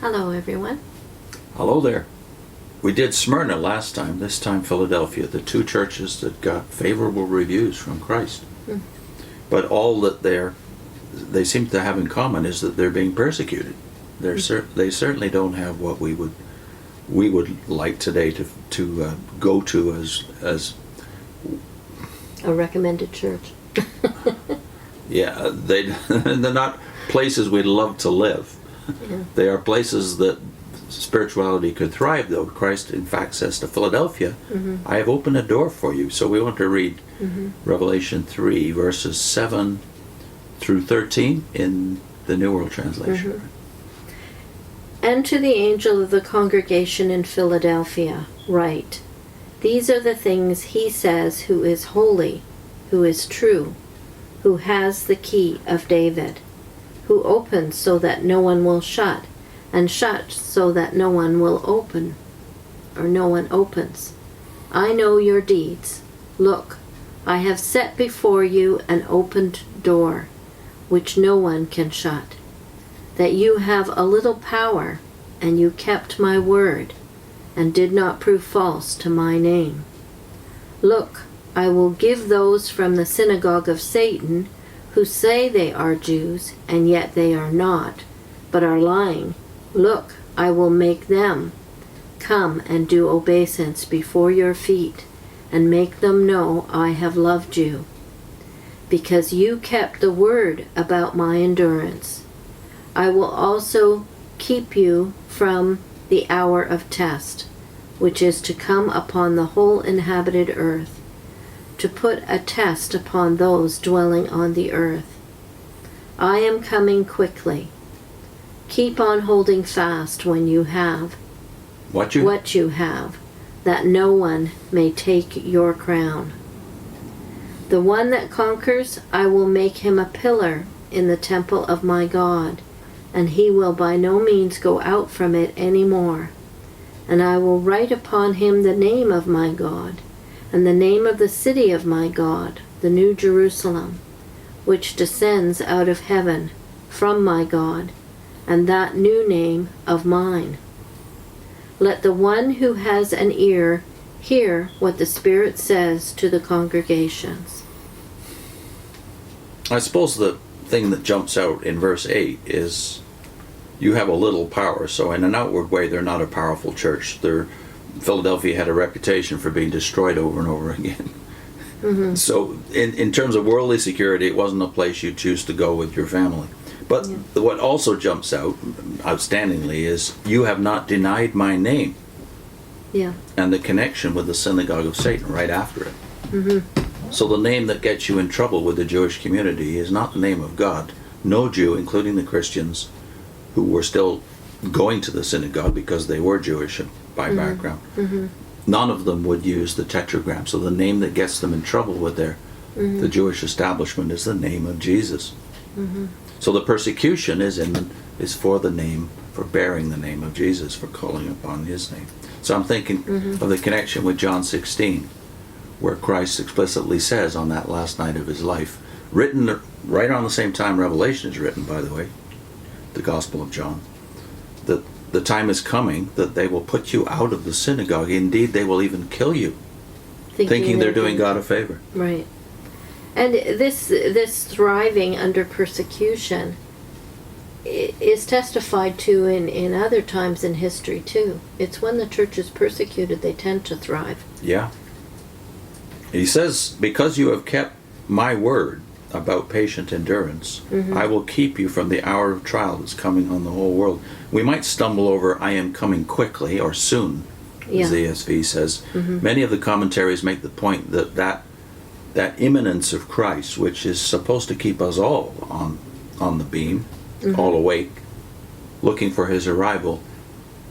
Hello, everyone. Hello there. We did Smyrna last time, this time Philadelphia, the two churches that got favorable reviews from Christ. But all that they seem to have in common is that they're being persecuted. They certainly don't have what we would like today to go to as A recommended church. yeah, they're not places we'd love to live. Yeah. They are places that spirituality could thrive, though. Christ, in fact, says to Philadelphia, I have opened a door for you. So we want to read Revelation 3, verses 7 through 13 in the New World Translation. And to the angel of the congregation in Philadelphia, write, These are the things he says who is holy, who is true, who has the key of David, who opens so that no one will shut, and shuts so that no one will open, or no one opens. I know your deeds. Look, I have set before you an opened door, which no one can shut. That you have a little power, and you kept my word, and did not prove false to my name. Look, I will give those from the synagogue of Satan, who say they are Jews, and yet they are not, but are lying. Look, I will make them come and do obeisance before your feet, and make them know I have loved you, because you kept the word about my endurance. I will also keep you from the hour of test, which is to come upon the whole inhabited earth, to put a test upon those dwelling on the earth. I am coming quickly. Keep on holding fast when you have what you have, that no one may take your crown. The one that conquers, I will make him a pillar in the temple of my God, and he will by no means go out from it any more. And I will write upon him the name of my God, and the name of the city of my God, the New Jerusalem, which descends out of heaven from my God, and that new name of mine. Let the one who has an ear hear what the Spirit says to the congregations. I suppose the thing that jumps out in verse 8 is you have a little power. So in an outward way, they're not a powerful church. Philadelphia had a reputation for being destroyed over and over again. So in terms of worldly security, it wasn't a place you'd choose to go with your family. But what also jumps out outstandingly is you have not denied my name. Yeah. And the connection with the synagogue of Satan right after it. So the name that gets you in trouble with the Jewish community is not the name of God. No Jew, including the Christians who were still going to the synagogue because they were Jewish by background, none of them would use the Tetragram. So the name that gets them in trouble with the Jewish establishment is the name of Jesus. So the persecution is for the name, for bearing the name of Jesus, for calling upon his name. So I'm thinking of the connection with John 16, where Christ explicitly says on that last night of his life, written right on the same time Revelation is written, by the way, the Gospel of John, that the time is coming that they will put you out of the synagogue. Indeed, they will even kill you, thinking they're doing God a favor. Right. And this thriving under persecution is testified to in other times in history too. It's when the church is persecuted they tend to thrive. Yeah. He says, because you have kept my word about patient endurance, I will keep you from the hour of trial that's coming on the whole world. We might stumble over I am coming quickly or soon, as the ESV says. Many of the commentaries make the point that imminence of Christ, which is supposed to keep us all on the beam, all awake, looking for his arrival.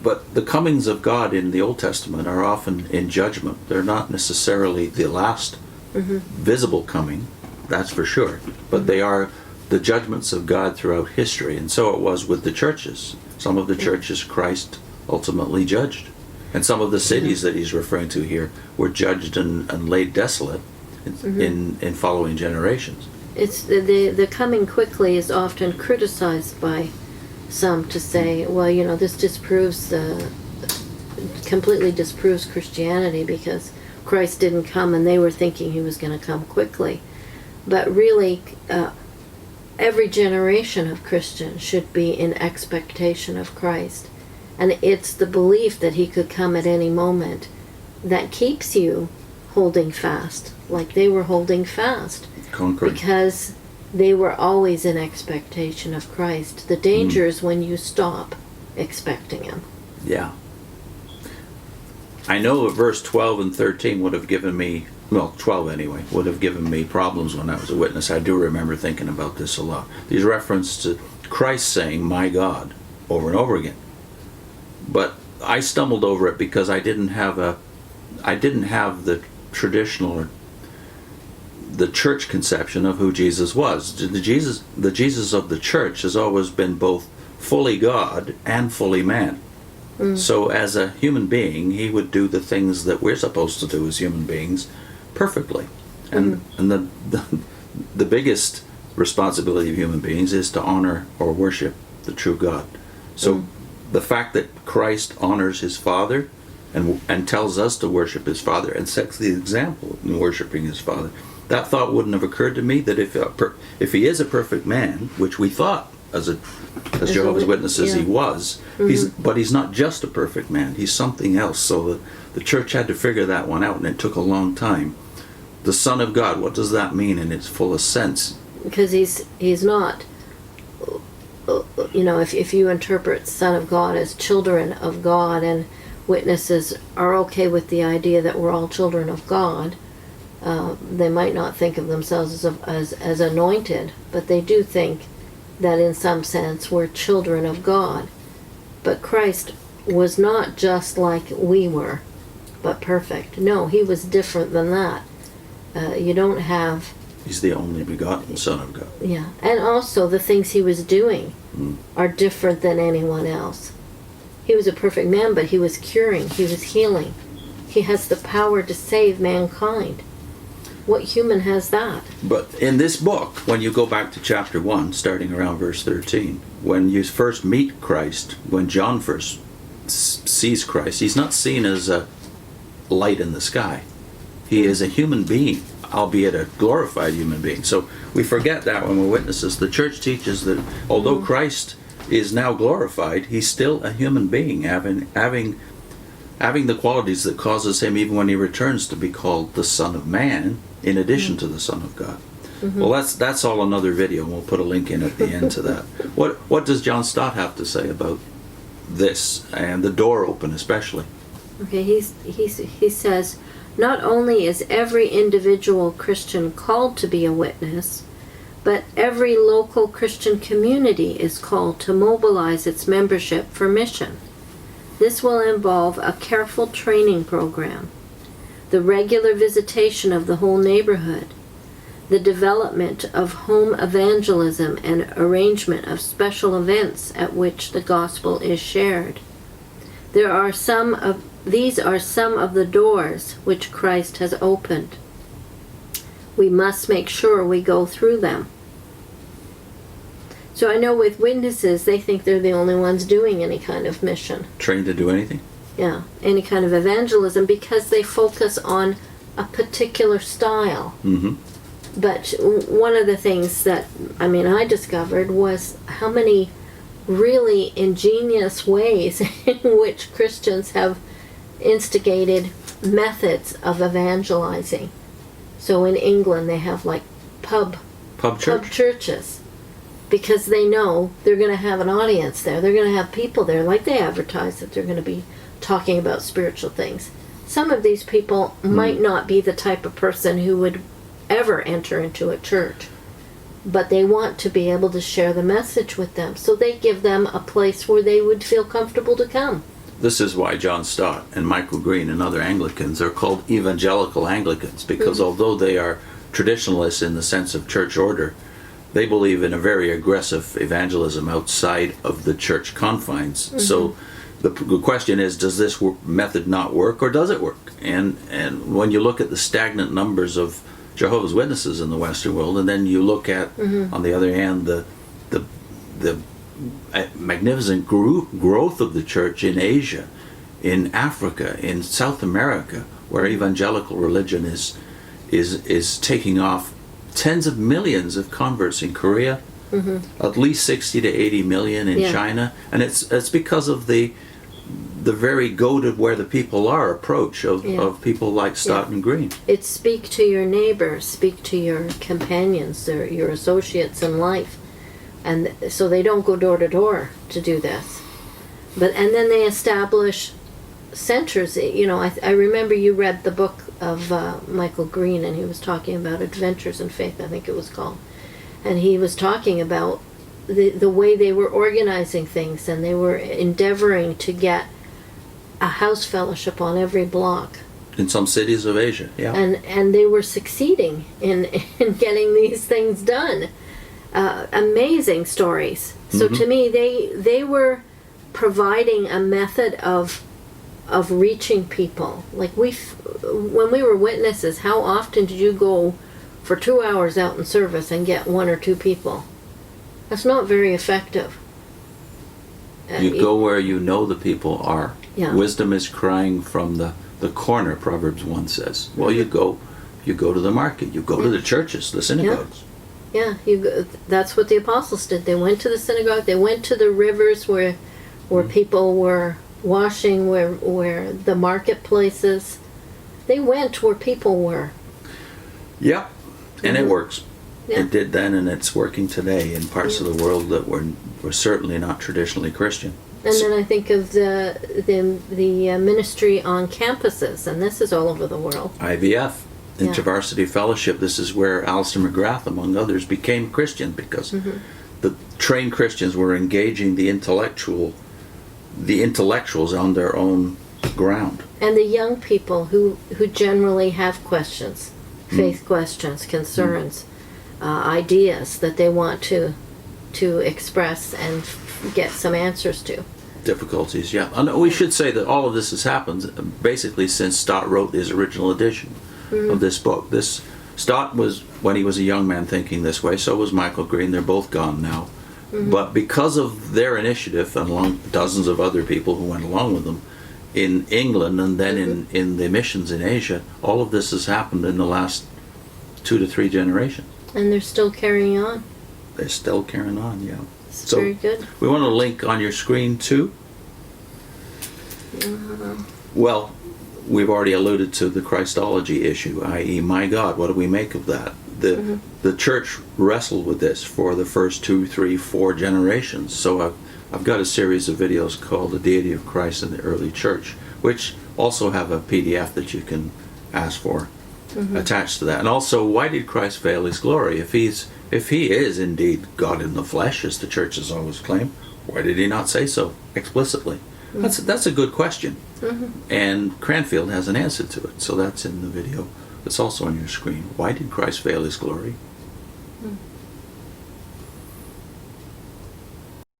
But the comings of God in the Old Testament are often in judgment. They're not necessarily the last visible coming, that's for sure, but they are the judgments of God throughout history. And so it was with the churches. Some of the churches Christ ultimately judged. And some of the cities that he's referring to here were judged and laid desolate in following generations. It's the coming quickly is often criticized by some to say, well, this completely disproves Christianity because Christ didn't come and they were thinking he was going to come quickly. But really, every generation of Christians should be in expectation of Christ. And it's the belief that he could come at any moment that keeps you holding fast, like they were holding fast. Conquering. Because they were always in expectation of Christ. The danger is when you stop expecting him. Yeah. I know verse 12 and 13 would have given me, 12 anyway, would have given me problems when I was a witness. I do remember thinking about this a lot. These reference to Christ saying, "My God," over and over again. But I stumbled over it because I didn't have the traditional or the church conception of who Jesus was. The Jesus of the church has always been both fully God and fully man. So as a human being, he would do the things that we're supposed to do as human beings perfectly. And the biggest responsibility of human beings is to honor or worship the true God. So the fact that Christ honors his Father and tells us to worship his Father and sets the example in worshiping his Father, that thought wouldn't have occurred to me that if he is a perfect man, which we thought as Jehovah's Witnesses he was, but he's not just a perfect man, he's something else. So the church had to figure that one out, and it took a long time. The Son of God, what does that mean in its fullest sense? Because he's not, if you interpret Son of God as children of God, and witnesses are okay with the idea that we're all children of God, they might not think of themselves as anointed, but they do think that in some sense we're children of God. But Christ was not just like we were, but perfect. No, he was different than that. You don't have... He's the only begotten Son of God. Yeah, and also the things he was doing are different than anyone else. He was a perfect man, but he was curing, he was healing. He has the power to save mankind. What human has that? But in this book, when you go back to chapter 1, starting around verse 13, when you first meet Christ, when John first sees Christ, he's not seen as a light in the sky. He is a human being, albeit a glorified human being. So we forget that when we're witnesses. The church teaches that although Christ is now glorified, he's still a human being, having the qualities that causes him, even when he returns, to be called the Son of Man, in addition to the Son of God. Well, that's all another video, and we'll put a link in at the end to that. What does John Stott have to say about this, and the door open especially? Okay, he says, not only is every individual Christian called to be a witness, but every local Christian community is called to mobilize its membership for mission. This will involve a careful training program, the regular visitation of the whole neighborhood, the development of home evangelism and arrangement of special events at which the gospel is shared. These are some of the doors which Christ has opened. We must make sure we go through them. So I know with witnesses, they think they're the only ones doing any kind of mission. Trained to do anything? Yeah, any kind of evangelism, because they focus on a particular style. But one of the things that, I discovered was how many really ingenious ways in which Christians have instigated methods of evangelizing. So in England, they have like pub churches. Because they know they're going to have an audience there. They're going to have people there. Like they advertise that they're going to be talking about spiritual things. Some of these people might not be the type of person who would ever enter into a church. But they want to be able to share the message with them. So they give them a place where they would feel comfortable to come. This is why John Stott and Michael Green and other Anglicans are called evangelical Anglicans. Because although they are traditionalists in the sense of church order, they believe in a very aggressive evangelism outside of the church confines. So the question is, does this method not work, or does it work? And when you look at the stagnant numbers of Jehovah's Witnesses in the Western world, and then you look at, on the other hand, the magnificent growth of the church in Asia, in Africa, in South America, where evangelical religion is taking off. Tens of millions of converts in Korea, at least 60 to 80 million in China, and it's because of the very goaded where the people are approach of people like Stott and Green. It's speak to your neighbor, speak to your companions, your associates in life, and so they don't go door to door to do this. And then they establish centers. You know, I remember you read the book of Michael Green, and he was talking about Adventures in Faith, I think it was called, and he was talking about the way they were organizing things, and they were endeavoring to get a house fellowship on every block in some cities of Asia. And they were succeeding in getting these things done. Amazing stories. So to me, they were providing a method of reaching people. Like when we were witnesses, how often did you go for 2 hours out in service and get 1 or 2 people? That's not very effective. You go where you know the people are. Yeah. Wisdom is crying from the corner, Proverbs 1 says. Well, you go to the market, you go to the churches, the synagogues. Yeah, that's what the apostles did. They went to the synagogue, they went to the rivers where people were washing, where the marketplaces. They went where people were. Yep, and it works. Yeah. It did then, and it's working today in parts of the world that were certainly not traditionally Christian. And then I think of the ministry on campuses, and this is all over the world. IVF, InterVarsity Fellowship. This is where Alistair McGrath, among others, became Christian because the trained Christians were engaging the intellectuals on their own ground. And the young people who generally have questions, faith questions, concerns, ideas that they want to express and get some answers to. Difficulties, yeah. And we should say that all of this has happened basically since Stott wrote his original edition of this book. Stott was, when he was a young man, thinking this way. So was Michael Green. They're both gone now. But because of their initiative, and along dozens of other people who went along with them in England and then in the missions in Asia, all of this has happened in the last 2 to 3 generations. And they're still carrying on. They're still carrying on, yeah. It's very good. We want to link on your screen too. Well, we've already alluded to the Christology issue, i.e., my God, what do we make of that? The church wrestled with this for the first 2, 3, 4 generations. So I've got a series of videos called The Deity of Christ in the Early Church, which also have a PDF that you can ask for attached to that. And also, why did Christ veil his glory? If he is indeed God in the flesh, as the church has always claimed, why did he not say so explicitly? That's a good question. And Cranfield has an answer to it. So that's in the video. It's also on your screen. Why did Christ veil his glory?